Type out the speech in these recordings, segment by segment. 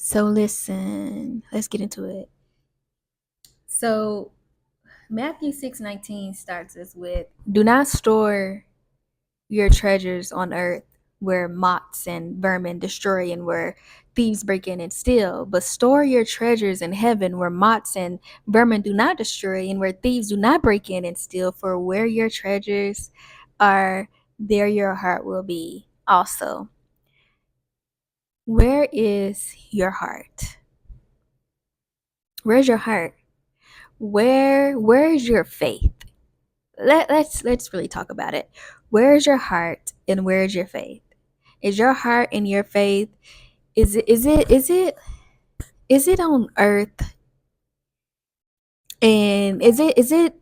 So listen, let's get into it. So Matthew 6:19 starts us with, do not store your treasures on earth where moths and vermin destroy and where thieves break in and steal, but store your treasures in heaven where moths and vermin do not destroy and where thieves do not break in and steal. For where your treasures are, there your heart will be also. Where is your heart? Where's your heart? Where's your faith? Let's really talk about it. Where's your heart and where's your faith? Is your heart and your faith, is it on earth? And is it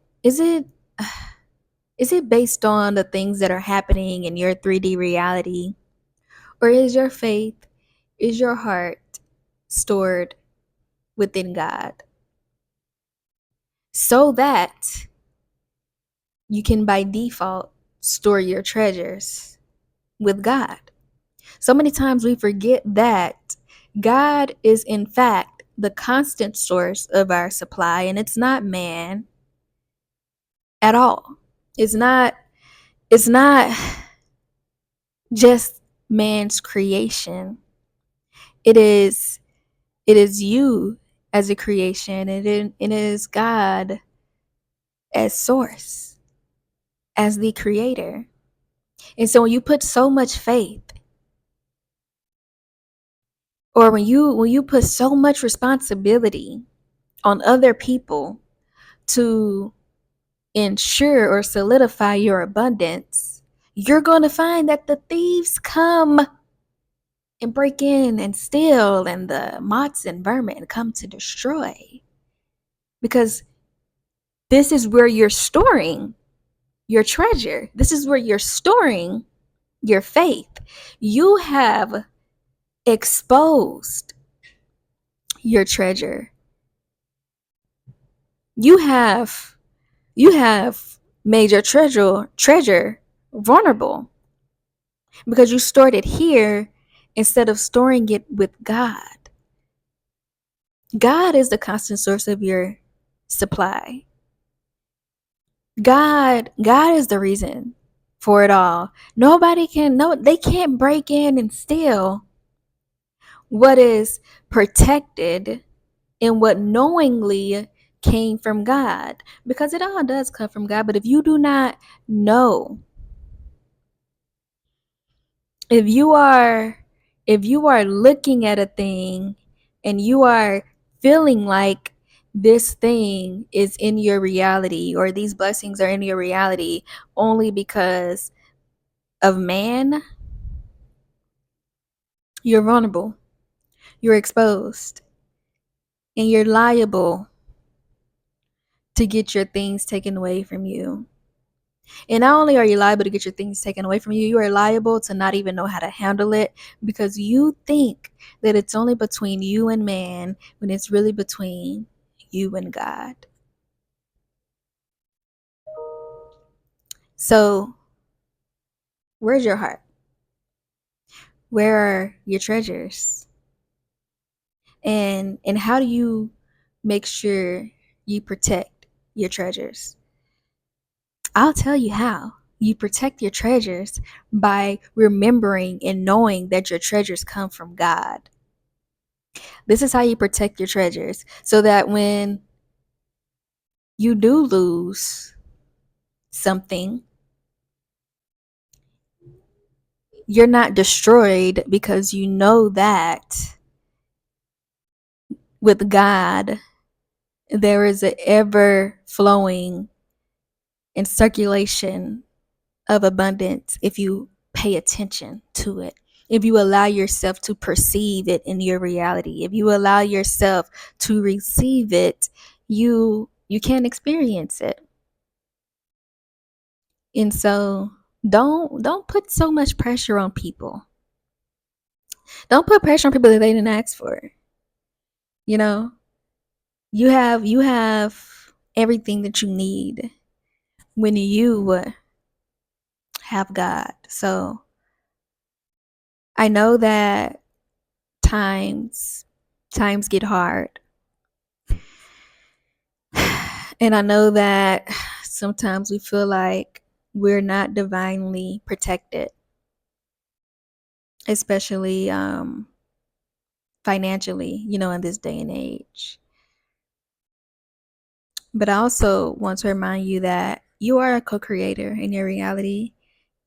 based on the things that are happening in your 3D reality? Or is your faith, is your heart stored within God? So that you can by default store your treasures with God. So many times we forget that God is, in fact, the constant source of our supply, and it's not man at all. It's not just man's creation. It is you as a creation, and it is God as source, as the creator. And so when you put so much faith, or when you put so much responsibility on other people to ensure or solidify your abundance, you're going to find that the thieves come and break in and steal, and the moths and vermin come to destroy. Because this is where you're storing your treasure. This is where you're storing your faith. You have exposed your treasure. You have made your treasure vulnerable because you stored it here instead of storing it with God. God is the constant source of your supply. God is the reason for it all. They can't break in and steal what is protected and what knowingly came from God, because it all does come from God. But if you do not know, if you are looking at a thing and you are feeling like this thing is in your reality, or these blessings are in your reality only because of man, you're vulnerable, you're exposed, and you're liable to get your things taken away from you. And not only are you liable to get your things taken away from you, you are liable to not even know how to handle it, because you think that it's only between you and man when it's really between you and God. So, where's your heart? Where are your treasures? And how do you make sure you protect your treasures? I'll tell you how. You protect your treasures by remembering and knowing that your treasures come from God. This is how you protect your treasures, so that when you do lose something, you're not destroyed, because you know that with God, there is an ever flowing and circulation of abundance if you pay attention to it. If you allow yourself to perceive it in your reality, if you allow yourself to receive it, you can experience it. And so don't put so much pressure on people. Don't put pressure on people that they didn't ask for. You know, you have everything that you need when you have God. So I know that times times get hard. And I know that sometimes we feel like we're not divinely protected, especially financially, in this day and age. But I also want to remind you that you are a co creator in your reality,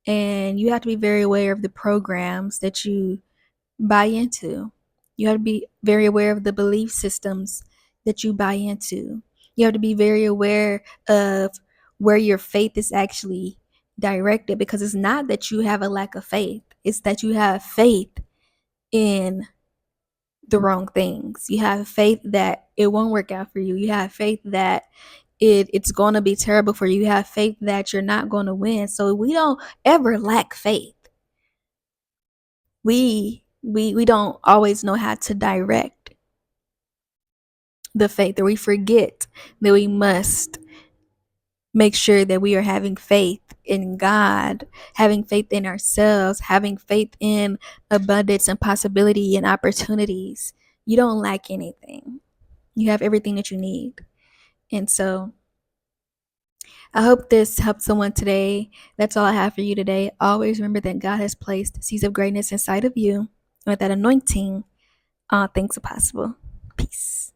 and you have to be very aware of the programs that you buy into. You have to be very aware of the belief systems that you buy into. You have to be very aware of where your faith is actually directed, because it's not that you have a lack of faith, it's that you have faith in the wrong things. You have faith that it won't work out for you. You have faith that it's going to be terrible for you. You have faith that you're not going to win. So we don't ever lack faith. We don't always know how to direct the faith, or we forget that we must make sure that we are having faith in God, having faith in ourselves, having faith in abundance and possibility and opportunities. You don't lack anything. You have everything that you need. And so I hope this helped someone today. That's all I have for you today. Always remember that God has placed seeds of greatness inside of you. And with that anointing, all things are possible. Peace.